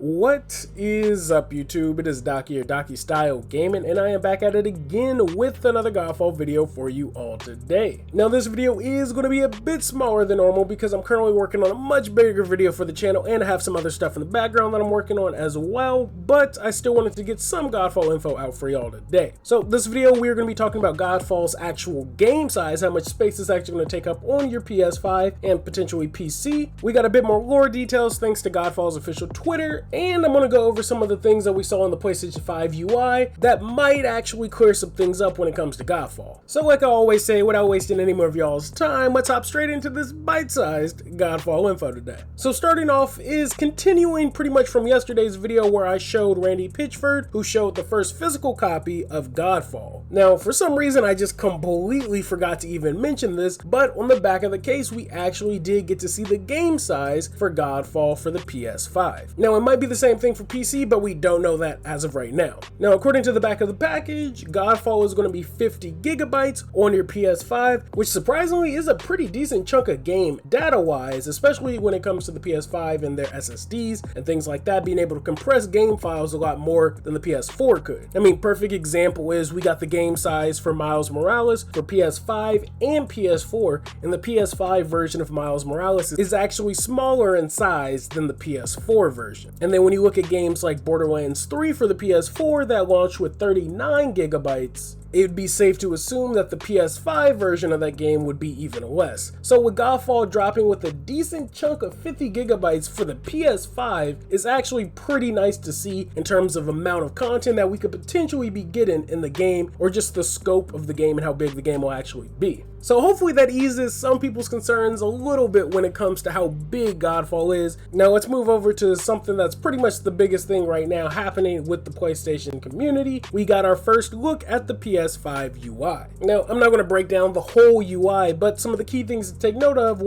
What is up, YouTube? It is Docky or Docky Style Gaming, and I am back at it again with another GodFall video for you all today. Now, this video is going to be a bit smaller than normal because I'm currently working on a much bigger video for the channel, and I have some other stuff in the background that I'm working on as well, but I still wanted to get some GodFall info out for y'all today. So this video, we're going to be talking about GodFall's actual game size, how much space it's actually going to take up on your PS5 and potentially PC. We got a bit more lore details thanks to GodFall's official Twitter, and I'm going to go over some of the things that we saw in the PlayStation 5 UI that might actually clear some things up when it comes to GodFall. So like I always say, without wasting any more of y'all's time, let's hop straight into this bite-sized GodFall info today. So starting off is continuing pretty much from yesterday's video where I showed Randy Pitchford, who showed the first physical copy of GodFall. Now, for some reason, I just completely forgot to even mention this, but on the back of the case, we actually did get to see the game size for GodFall for the PS5. Now, it might be the same thing for PC, but we don't know that as of right now. Now, according to the back of the package, GodFall is going to be 50 gigabytes on your PS5, which surprisingly is a pretty decent chunk of game data-wise, especially when it comes to the PS5 and their SSDs and things like that, being able to compress game files a lot more than the PS4 could. I mean, perfect example is we got the game size for Miles Morales for PS5 and PS4, and the PS5 version of Miles Morales is actually smaller in size than the PS4 version. And then when you look at games like Borderlands 3 for the PS4 that launched with 39 gigabytes, it would be safe to assume that the PS5 version of that game would be even less. So with GodFall dropping with a decent chunk of 50 gigabytes for the PS5 is actually pretty nice to see in terms of amount of content that we could potentially be getting in the game, or just the scope of the game and how big the game will actually be. So hopefully that eases some people's concerns a little bit when it comes to how big GodFall is. Now let's move over to something that's pretty much the biggest thing right now happening with the PlayStation community. We got our first look at the PS5 UI. Now, I'm not going to break down the whole UI, but some of the key things to take note of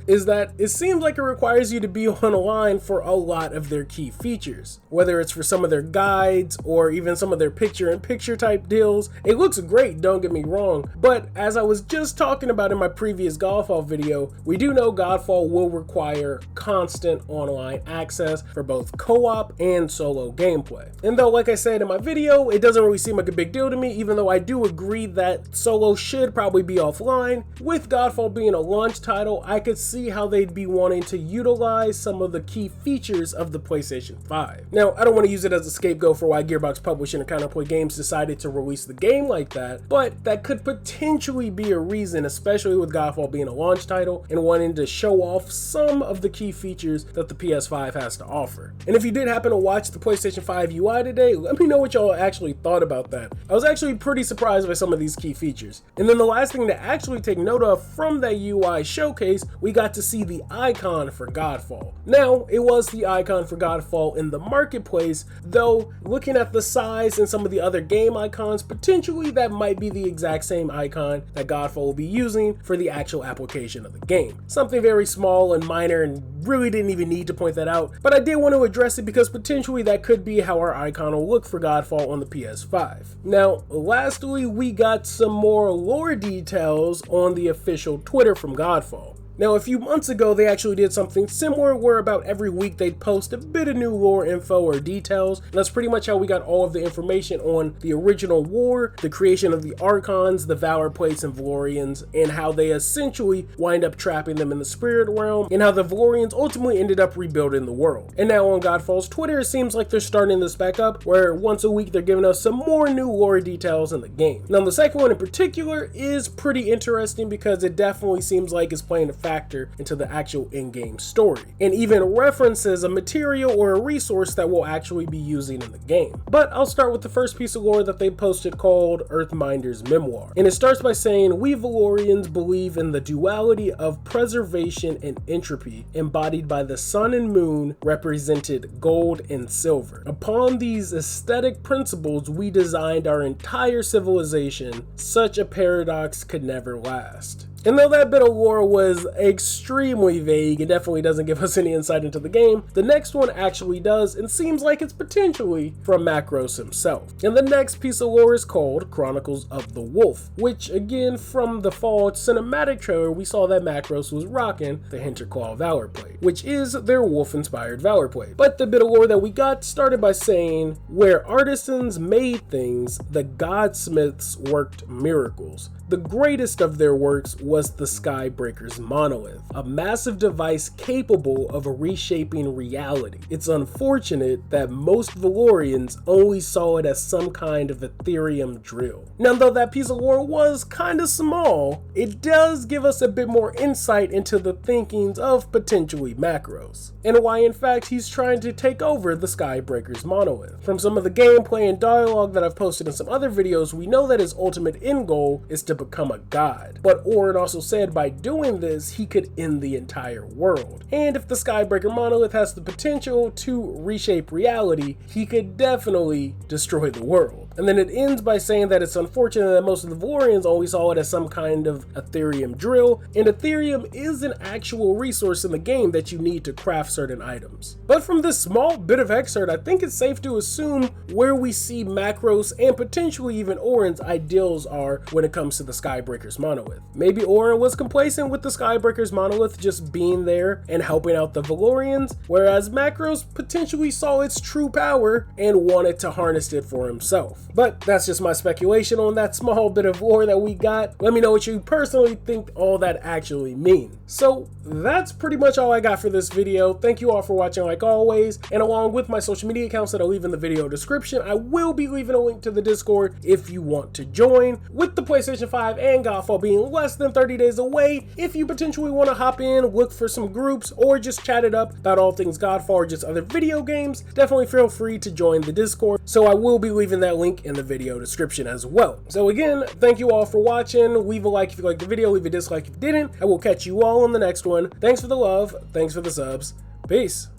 is that it seems like it requires you to be online for a lot of their key features. Whether it's for some of their guides or even some of their picture-in-picture type deals. It looks great, don't get me wrong, but as I was just talking about in my previous GodFall video, we do know GodFall will require constant online access for both co-op and solo gameplay. And though, like I said in my video, it doesn't really seem like a big deal to me, even though I do agree that solo should probably be offline, with GodFall being a launch title, I could see how they'd be wanting to utilize some of the key features of the PlayStation 5. Now, I don't want to use it as a scapegoat for why Gearbox Publishing and Counterplay Games decided to release the game like that, but that could potentially be a reason, especially with GodFall being a launch title and wanting to show off some of the key features that the PS5 has to offer. And if you did happen to watch the PlayStation 5 UI today, let me know what y'all actually thought about that. I was actually pretty surprised by some of these key features. And then the last thing to actually take note of from that UI showcase, we got to see the icon for GodFall. Now, it was the icon for GodFall in the marketplace, though looking at the size and some of the other game icons, potentially that might be the exact same icon that GodFall will be using for the actual application of the game. Something very small and minor, and really didn't even need to point that out, but I did want to address it because potentially that could be how our icon will look for GodFall on the PS5. Now, lastly, we got some more lore details on the official Twitter from GodFall. Now, a few months ago, they actually did something similar where about every week they'd post a bit of new lore info or details. And that's pretty much how we got all of the information on the original war, the creation of the Archons, the Valorplates and Valorians, and how they essentially wind up trapping them in the spirit realm, and how the Valorians ultimately ended up rebuilding the world. And now on GodFall's Twitter, it seems like they're starting this back up, where once a week they're giving us some more new lore details in the game. Now, the second one in particular is pretty interesting because it definitely seems like it's playing a factor into the actual in-game story, and even references a material or a resource that we'll actually be using in the game. But I'll start with the first piece of lore that they posted called Earthminder's Memoir, and it starts by saying, "We Valorians believe in the duality of preservation and entropy embodied by the sun and moon, represented gold and silver. Upon these aesthetic principles we designed our entire civilization. Such a paradox could never last." And though that bit of lore was extremely vague and definitely doesn't give us any insight into the game, the next one actually does and seems like it's potentially from Macros himself. And the next piece of lore is called Chronicles of the Wolf, which again from the fall cinematic trailer we saw that Macros was rocking the Hinterclaw Valorplate, which is their wolf-inspired Valorplate. But the bit of lore that we got started by saying, where artisans made things, the godsmiths worked miracles. The greatest of their works was the Skybreaker's monolith, a massive device capable of reshaping reality. It's unfortunate that most Valorians only saw it as some kind of Ethereum drill. Now, though that piece of lore was kinda small, it does give us a bit more insight into the thinkings of potentially Macros, and why in fact he's trying to take over the Skybreaker's monolith. From some of the gameplay and dialogue that I've posted in some other videos, we know that his ultimate end goal is to become a god. But Orin also said by doing this, he could end the entire world. And if the Skybreaker monolith has the potential to reshape reality, he could definitely destroy the world. And then it ends by saying that it's unfortunate that most of the Valorians only saw it as some kind of Ethereum drill, and Ethereum is an actual resource in the game that you need to craft certain items. But from this small bit of excerpt, I think it's safe to assume where we see Macros and potentially even Orin's ideals are when it comes to the Skybreaker's monolith. Maybe Orin was complacent with the Skybreaker's monolith just being there and helping out the Valorians, whereas Macros potentially saw its true power and wanted to harness it for himself. But that's just my speculation on that small bit of lore that we got. Let me know what you personally think all that actually means. So that's pretty much all I got for this video. Thank you all for watching like always, and along with my social media accounts that I'll leave in the video description, I will be leaving a link to the Discord if you want to join. With the PlayStation 5 and GodFall being less than 30 days away, if you potentially want to hop in, look for some groups, or just chat it up about all things GodFall or just other video games, definitely feel free to join the Discord. So I will be leaving that link in the video description as well. So again, thank you all for watching. Leave a like if you liked the video, leave a dislike if you didn't. I will catch you all on the next one. Thanks for the love, thanks for the subs, peace.